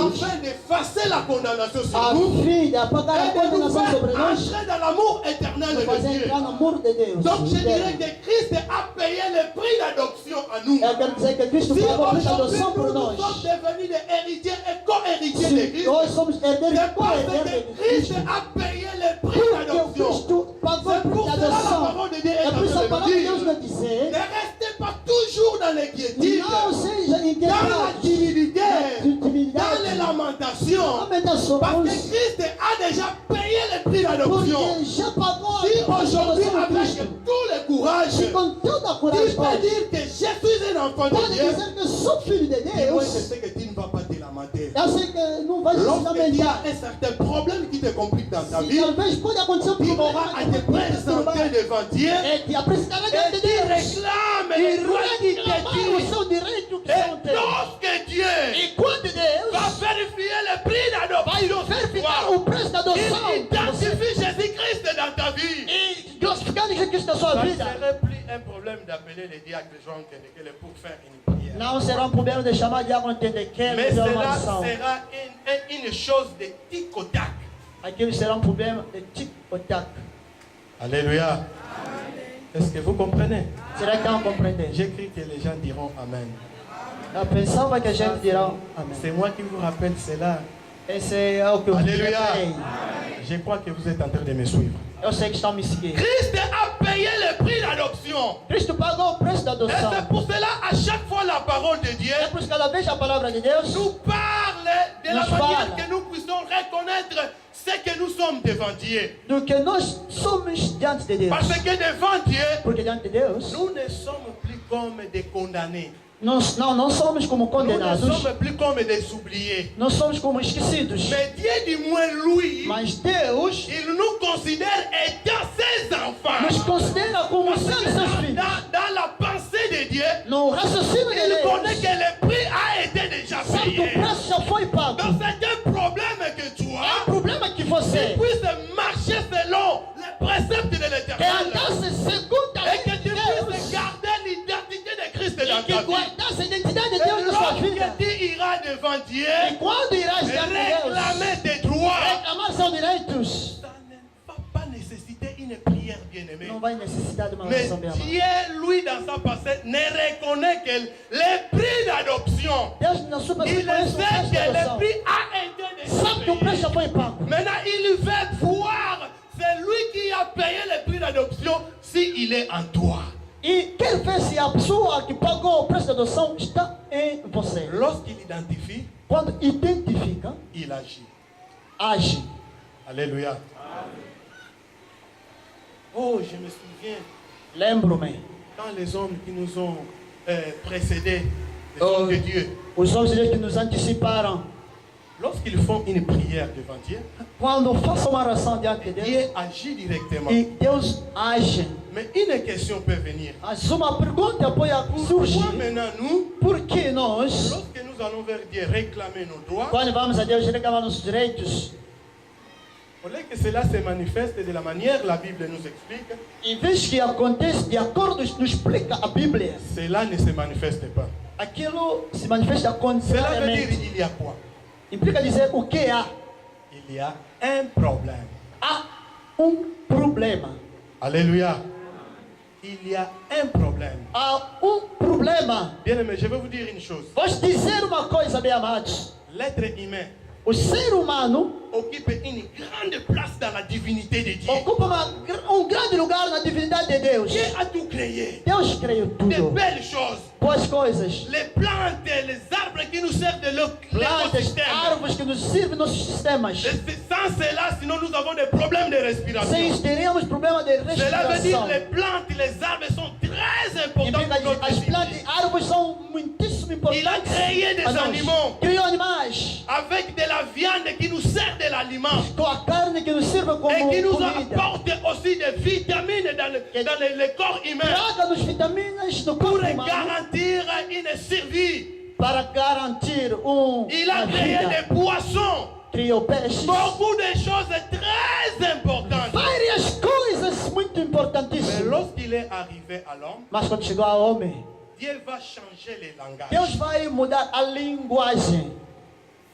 afin d'effacer la condamnation sur a nous fim de et apagar a de nous condenação faire sobre nós, entrer dans l'amour éternel de de fazer Dieu. entrar no amor de Deus. Donc je dirais que Christ a payé le prix d'adoption à nous. Eu quero dizer que Cristo Si pagou a aujourd'hui adoção nous por sommes nós. devenus des héritiers et co-héritiers de Se Christ, nós somos herdeiros c'est parce co-herdeiros que de Christ Cristo, a payé le prix porque o d'adoption. Cristo pagou o C'est pour preço da cela la adoção. parole de Dieu est É en por isso a train de palavra de Deus nous vai dire: dizer: ne restez pas toujours dans l'inquiétude, não seja dans la inquietados, timidité, timidez, dans les lamentations, lamentações, parce que Christ a déjà payé le prix d'adoption. porque já pagou Si a aujourd'hui, adoção de avec Cristo. tout le courage, E com toda a tu coragem, peux dire que je suis un enfant de pode Dieu, dizer que sou filho de dis-moi que Deus. c'est que tu ne vas pas te lamenter. Eu sei que não vai se Lorsque il y a lamentar. un certain problème qui te complique dans ta Se vie, talvez pode acontecer tu auras à te présenter devant Dieu é te apresentar diante et de tu Deus. réclames E les droits qui reclamar te o disent. seu direito que Et são teus. lorsque Dieu E quando Deus va vérifier le prix vai d'adoption, verificar o preço da adoção, il identifie Jésus-Christ dans ta vie. e glorificar Jesus Cristo na sua Ça ne vida, serait plus un problème d'appeler les diacres Jean Kendekele pour faire une prière. não será problema de chamar diácono Tendequele Mais de uma cela oração. sera une chose de tic au tac. Aquilo será problema de tic-tac. Alléluia. Est-ce que vous comprenez? Será que não compreender? J'ai cru que les gens diront Amen. Eu pensava que a gente dirá amém. C'est moi qui vous rappelle cela. Esse é o que eu Alléluia. falei. Je crois que vous êtes en train de me suivre. Eu sei que estão me seguindo. Christ a payé le prix d'adoption. Cristo pagou o preço da Et adoção. c'est pour cela, à chaque fois, la parole de Dieu É por isso que cada vez a palavra de Deus nous parle de la Nous manière parle. que nous puissions reconnaître ce que nous sommes devant Dieu. do que nós somos diante de Deus. Parce que devant Dieu, Porque diante de Deus, nous ne sommes plus comme des condamnés. nós não somos como Nous ne condenados. sommes plus comme des oubliés. Nós somos como esquecidos. Mais Dieu, du moins lui, Mas Deus il nous considère étant ses enfants. nos considera como Parce sendo que seus dans, filhos. dans la pensée de Dieu, No raciocínio de il connaît Deus, que le prix a été déjà sabe que payé. o preço já foi pago. Donc c'est un problème que É toi, um problema que tu você puisses marcher selon les préceptes de que l'Éternel. andasse segundo a Et que lei tu de puisses Deus. garder l'identité de Christ E dans que ta vie. guardasse a identidade de Et Deus na sua vida. lorsque tu iras devant Dieu, E quando irás diante de Deus, réclamer tes droits, reclamar seus direitos, ça ne va pas nécessiter une prière bien-aimée. não vai necessitar de uma Mais oração bem amada. Dieu, lui, dans sa passée, ne reconnaît que le prix d'adoption. Deus na sua pessoa Il conhece o sait preço que da le adoção. prix a été Sabe que o preço déjà já payé. foi pago. Maintenant, il veut voir, c'est lui qui a payé le prix d'adoption, s'il est en toi. E quer ver se a pessoa que pagou o preço da adoção está em você. Lorsqu'il identifie, Quando identifica, il agit. age. Alléluia. Oh, je me souviens, Lembro-me, quand les hommes qui nous ont précédés, les Oh. hommes de Dieu, os homens de Deus que nos anteciparam, lorsqu'ils font une prière devant Dieu, quando façam uma oração diante de Deus, Dieu agit directement. e Deus age. Mais une question peut venir. Mas uma pergunta pode Pourquoi surgir. maintenant nous, Por que nós, lorsque nous allons vers Dieu réclamer nos droits, quando vamos a Deus reclamar nossos direitos, au lieu que cela se manifeste de la manière la Bible nous explique, em vez que acontece de acordo com nos explica a Bíblia, cela ne se manifeste pas. aquilo se manifesta Cela veut dire contrariamente. il y a quoi? Implica dizer o que há. Il y a un problème. Há problema. Alléluia. Il y a un problème. Há problema. Bien aimé, je vais vous dire une chose. Vou te dizer uma coisa, bem amados. L'être humain O ser humano occupe une grande place dans la divinité de Dieu. ocupa grande lugar na divindade de Deus. Dieu a tout créé. Deus criou De tudo. belles choses. Boas coisas. Les plantes, les arbres qui nous servent de Plantas, l'écosystème. árvores que nos servem nos sistemas. Sans cela, sinon nous avons des problèmes de Sem respiration. isso, teríamos problema de Cela veut dire respiração. que les plantes, les arbres sont très importants Implica pour notre as plantas vie. e árvores são muitíssimo Il a importantes. créé des a nós. animaux Criou animais avec de la viande qui nous sert de l'aliment com a carne que nos sirva como et qui nous comida. apporte aussi des vitamines dans le corps humain Traga-nos vitaminas no pour corpo humano garantir une survie. para garantir Il a uma créé vida. des poissons, Criou peixes. beaucoup de choses très importantes. Várias coisas muito Mais importantíssimas. lorsqu'il est arrivé à l'homme, Mas quando chegou ao homem, Dieu va changer les langages. Deus vai mudar a linguagem.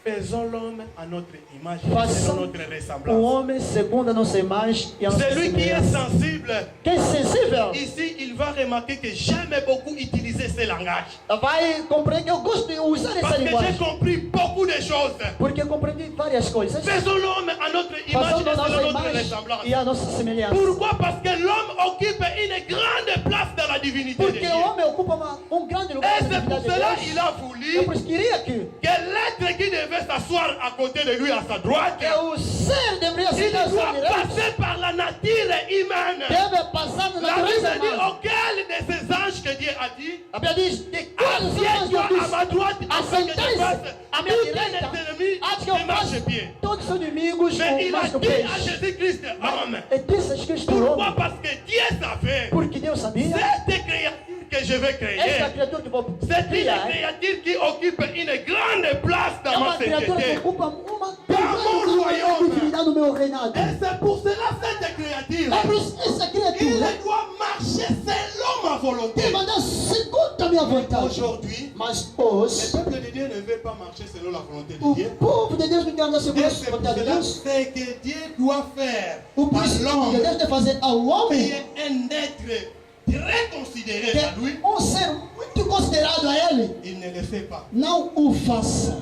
faisons l'homme à notre image et à Façons notre o ressemblance. homem segundo a nossa imagem e a nossa Celui qui est semelhança. sensible, Quem é sensível ici, il va remarquer que j'aime beaucoup utiliser ce langage. vai compreender que eu gosto de usar essa Parce que j'ai linguagem. compris beaucoup de choses. Porque eu compreendi várias coisas. Faisons l'homme à notre image Façons et a nossa à notre imagem ressemblance. e a nossa semelhança. Pourquoi? Parce que l'homme occupe une grande place dans la divinité de Porque Dieu. o homem ocupa grande lugar Et na c'est pour divindade de cela Deus. qu'il a Eu voulu por isso queria que l'être qui devait s'asseoir à côté de lui à sa droite, o ser deveria il ser à sua doit direita. passer par la nature humaine. Deve passar na La natureza Bible dit humana. auquel de ces anges que Dieu a dit, A Bíblia diz: de quais os assieds-toi anjos à ma droite afin que je assentai-se fasse à minha tous direita, tes ennemis antes que eu de marche faça pied. todos os seus inimigos Mais com il a mais dit à pés. Jésus-Christ, homme. E disse a Cristo Pourquoi? homem, Parce que Dieu savait, porque Deus sabia, cette créature que je vais créer, esta criatura que vou c'est une criar créature qui occupe une grande place é dans ma uma criatura que société. ocupa uma mon royaume. dignidade no meu reinado. Et c'est pour cela cette créature, É por isso que essa il criatura doit marcher selon ma volonté. tem que andar segundo a minha vontade. Aujourd'hui, Mas le hoje, peuple de Dieu ne veut pas marcher selon la volonté de o Dieu. povo de Deus não quer andar segundo Et a c'est pour vontade de cela Deus. que Dieu doit faire O à príncipe l'homme, de Deus deve fazer ao qui homem, est un être très considéré que à lui, é ser muito considerado a ele, il ne le fait pas. não o faça.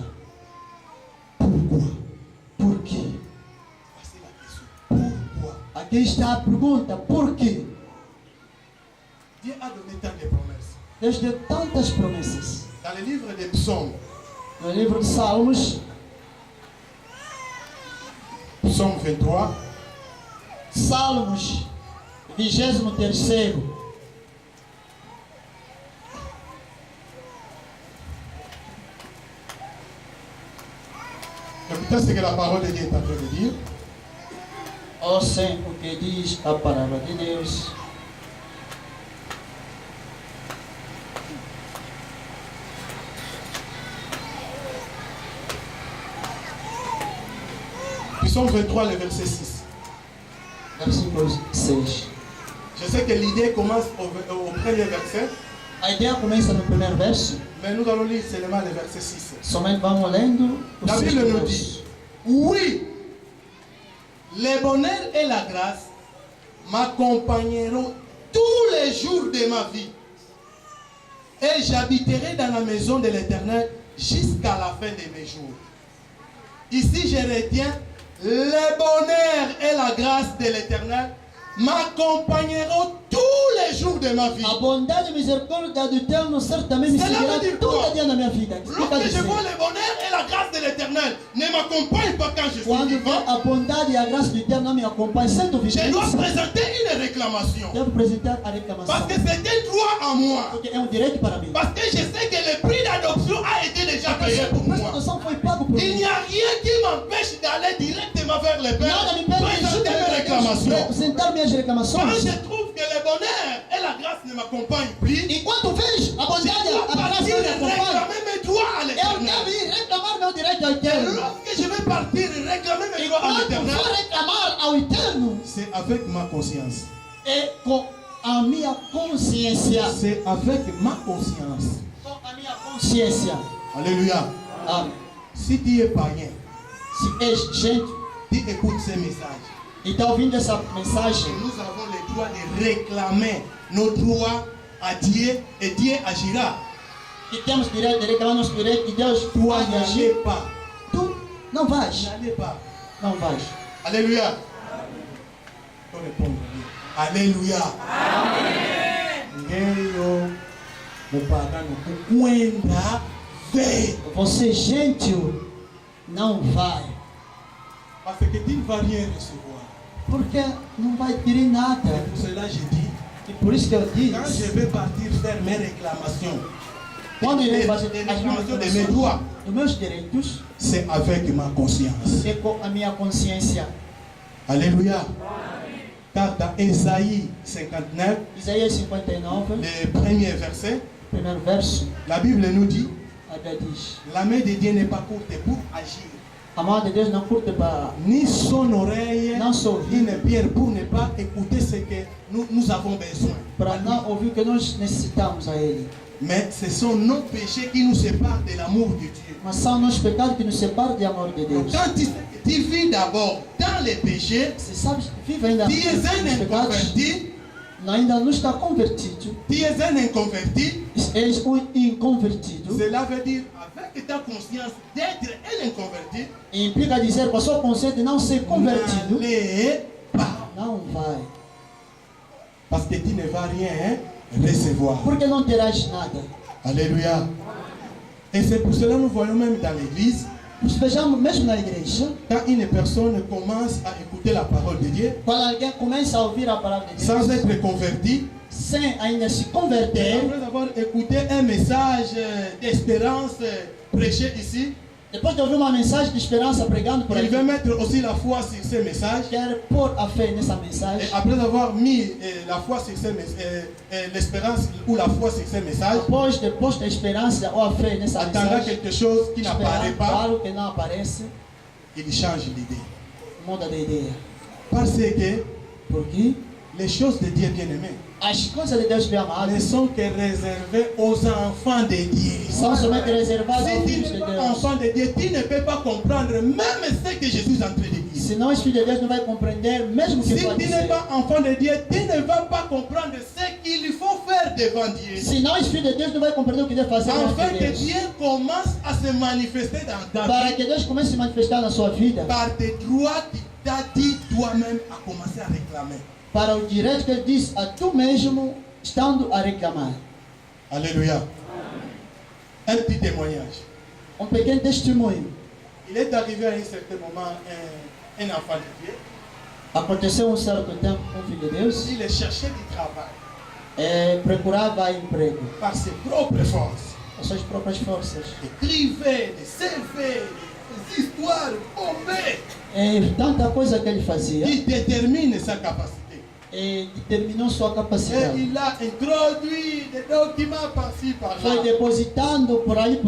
Pourquoi? Por quê? Voici la question. Pourquoi? Aqui está a pergunta: por quê? Dieu a donné tant de promesses. Deus deu tantas promessas. Dans le livre des psaumes, No livro de Salmos, psaume 23, Salmos 23º, écoutez ce que la parole de Dieu est en train de dire. ouçam o que diz a palavra de Deus. Psaume 23, le verset 6. Versículo 6. Je sais que l'idée commence au premier verset, A ideia começa no primeiro verso, mais nous allons lire seulement le verset 6. somente vamos lendo o La Bible sexto nous verso. dit, oui, le bonheur et la grâce m'accompagneront tous les jours de ma vie. Et j'habiterai dans la maison de l'Éternel jusqu'à la fin de mes jours. Ici, je retiens, le bonheur et la grâce de l'Éternel m'accompagneront tous les jours de ma vie. A bondade e misericórdia do Eterno certamente me Cela seguirá veut dire todo quoi? dia na minha vida. Explica Lorsque je dizer. vois le bonheur et la grâce de l'Éternel ne m'accompagnent pas quand je suis Quando vivant, a bondade e a graça do Eterno não me acompanham, sendo je dois vivência, présenter une réclamation. devo apresentar a reclamação. Parce que c'est un droit à moi. Porque é um direito para mim. Parce que je sais que le prix d'adoption a été déjà payé O pour preço moi. da adoção foi pago por Il mim. n'y a rien qui m'empêche d'aller directement vers le Père, Nada me impede de présenter mes réclamations. apresentar minhas Quand reclamações. je trouve que le bonheur et la grâce ne m'accompagnent plus, Enquanto vejo a je bondade, dois a graça partir não me acompanham, réclamer mes droits à eu l'Éternel. devo ir reclamar meu direito ao Et Eterno. lorsque je vais partir réclamer mes droits à Enquanto l'Éternel, for reclamar ao Eterno, c'est avec ma conscience. é com a minha consciência. C'est avec ma conscience. Com a minha consciência. Alléluia. Amém. Si tu es païen, Se és gente tu écoutes ces messages. e está ouvindo essa mensagem, Nous avons le droit de réclamer nos droits à Dieu et Dieu agira. que temos direito de reclamar nosso direito e Deus Toi, pode n'allez agir, pas. tu não vais. N'allez pas. Não vais. Alléluia. Faut répondre. Alléluia. Amen. Mupagano kukwenda ve. Você gentil não vai. Parce que tu ne vas rien recevoir. Porque não vai querer nada. Pour cela, je dis, E por isso que eu quand je disse, vais partir faire mes réclamations, quando irei fazer les as minhas réclamations de mes droits, reclamações dos meus direitos, c'est avec ma conscience. é com a minha consciência. Alléluia. Car dans Ésaïe 59, Isaías 59, le premier verset, primeiro verso, la Bible nous dit, a Bíblia diz: la main de Dieu n'est pas courte pour agir, a mão de Deus não curta para ni son oreille não só ouvir, une pierre pour ne pas écouter ce que nous avons besoin. para não ouvir o que nós necessitamos a Ele. Mais ce sont nos péchés qui nous séparent de l'amour de Dieu. Mas são nossos pecados que nos separam do amor de Deus. Quand tu vis d'abord dans les péchés, Se sabes que vive ainda tu es nos un pecados, inconverti, ainda não está convertido. tu es un inconverti, És inconvertido. cela veut dire avec ta conscience d'être un inconverti, Implica dizer com a sua consciência de não ser convertido. n'allez pas. Não vai. Parce que tu ne vas rien recevoir. Porque não terás nada. Alléluia. Et c'est pour cela que nous voyons même dans l'église, Vejamos mesmo na igreja, quand une personne commence à écouter la parole de Dieu, quando alguém começa a ouvir a palavra de sans Deus, être converti, sem ainda se converter, après avoir écouté un message d'espérance prêché ici, depois de ouvir uma mensagem de esperança pregando por aí, il veut mettre aussi la foi sur ce message. quer pôr a fé nessa Et mensagem. après avoir mis la foi sur ce l'espérance ou la foi sur ce message, Depois da esperança ou a fé nessa attendant mensagem, quelque chose qui n'apparaît esperando pas, algo que não aparece, il change l'idée. muda de ideia. Parce que Porque les choses de Dieu bien-aimé as coisas de Deus bem ne amadas sont que réservées aux enfants de Dieu. são somente reservadas aos Si tu filhos de n'es pas Deus. enfant de Dieu, tu ne peux pas comprendre même ce que Jésus est en train de dire. Se não és filho de Deus, não vai compreender mesmo o Si que tu pode n'es dizer. pas enfant de Dieu, tu ne vas pas comprendre ce qu'il faut faire devant Dieu. Se não és filho de Deus, não vai compreender o que deve fazer Afin diante de que Deus. Dieu commence à se manifester dans ta Para vie que Deus comece a se manifestar na sua vida, par tes droits que tu as dit toi-même à commencer à réclamer. para o direito que Ele diz a tu mesmo, estando a reclamar. Alléluia. Un petit témoignage. Pequeno testemunho. Il est arrivé à un certain moment un enfant de Dieu. Aconteceu certo tempo filho de Deus, Il cherchait du travail procurava emprego, par ses propres forces. as suas próprias forças. Écrivait des CV, des histoires bombées Tanta coisa que ele fazia, qui déterminent sa capacité. determinou sua Et capacidade. il a introduit des documents par-ci, par-là. Foi depositando por aí.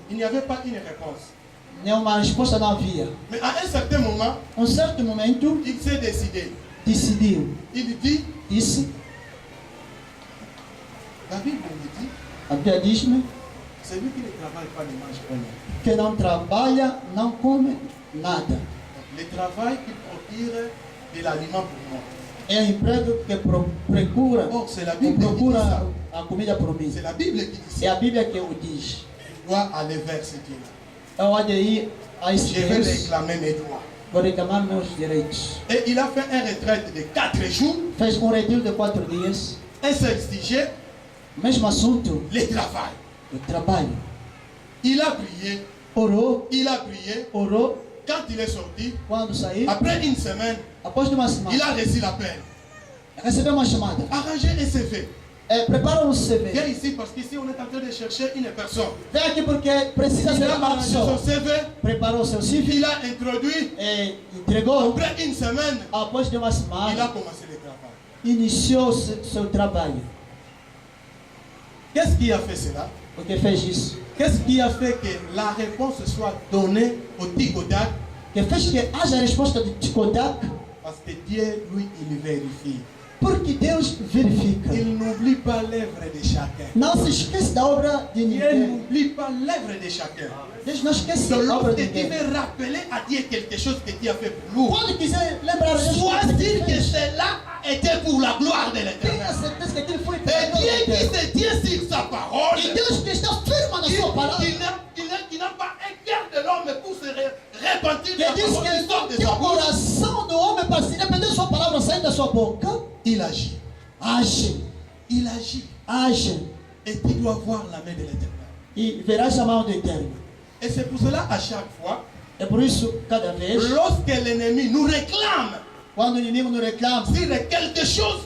Il n'y avait pas une réponse. Nenhuma resposta não havia. Mais à un certain moment, Certo momento, il s'est décidé. decidiu, Il dit, disse, la Bible me dit, a Bíblia diz-me, celui qui ne travaille pas ne mange pas. que não trabalha, não come nada. Le travail qui procure de l'aliment pour moi. É o emprego que procura, Or, c'est la Bible qui dit ça. a comida por mim. C'est la Bible qui dit É ça. a Bíblia que o diz. Je dois aller vers ce Dieu-là. Eu há de ir a esse Je vais Deus, réclamer mes droits. vou reclamar meus direitos. Et il a fait un retraite de 4 jours. Fez retiro de 4 dias, Un seul sujet, mesmo assunto, le travail. o trabalho. Il a prié. Orou, Il a prié. orou, Quand il est sorti, quando sair, après une semaine, após uma il semana, a reçu l'appel. recebeu uma chamada. Arrangez un CV. Prepara Viens CV. ici parce qu'ici on est en train de chercher une personne. Vem aqui porque precisa Il ser a uma arrangé son pessoa. CV. Preparou seu CV, Il a introduit. entregou. Après une semaine, Após de uma il a semana, commencé le travail. iniciou seu trabalho. Qu'est-ce qui a fait cela? O que fez isso? Qu'est-ce qui a fait que la réponse soit donnée au tic au tac? Que fez que haja a resposta de Ticodac? Parce que Dieu, lui, il vérifie. Porque Deus verifica. Il n'oublie pas l'œuvre de chacun. Não se esquece da obra de Dieu ninguém. n'oublie pas l'œuvre de chacun. Deus não esquece Donc, da obra lorsque de tu ninguém. veux rappeler à Dieu quelque chose que tu as fait pour lui, Quando quiser lembrar de Deus, sois que sûr que fez, cela était pour la gloire de tenha l'Éternel. certeza que aquilo foi Et para Dieu Deus. qui se tient sur sa parole, E Deus que está firme na sua palavra. qui n'a pas un cœur de l'homme pour se repentir de la Que diz parole qui sort de que sa o bouche, coração do homem para se depender da sua palavra sair da sua boca, il agit. age, Il agit. age. Et tu dois voir la main de l'Éternel. E verás a mão do Eterno. Et c'est pour cela, à chaque fois, É por isso, cada vez, lorsque l'ennemi nous réclame quando o inimigo nos reclama, sur quelque chose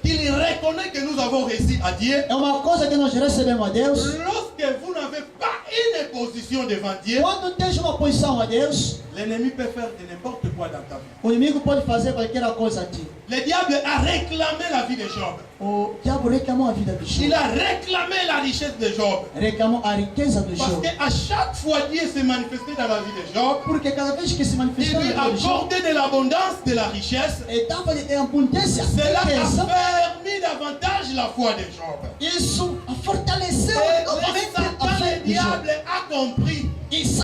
qu'il reconnaît que nous avons réussi à Dieu, é uma coisa que nós recebemos a Deus. lorsque vous n'avez pas une position devant Dieu, Quando tens uma posição a Deus, l'ennemi peut faire de n'importe quoi dans ta vie. o inimigo pode fazer qualquer coisa a ti. Le diable a réclamé la vie de Job. O diabo reclamou a vida de Il Job. a réclamé la richesse de Job. Reclamou a riqueza de Parce Job. qu'à chaque fois Dieu s'est manifesté dans la vie de Job, Porque cada vez que se il manifestava lui na vida de Job, accordait de l'abondance de la richesse. dava-lhe em abundância Cela a riqueza. permis davantage la foi de Job. Isso fortaleceu Et novamente a Satan, fé le de Job. diable, a compris Ils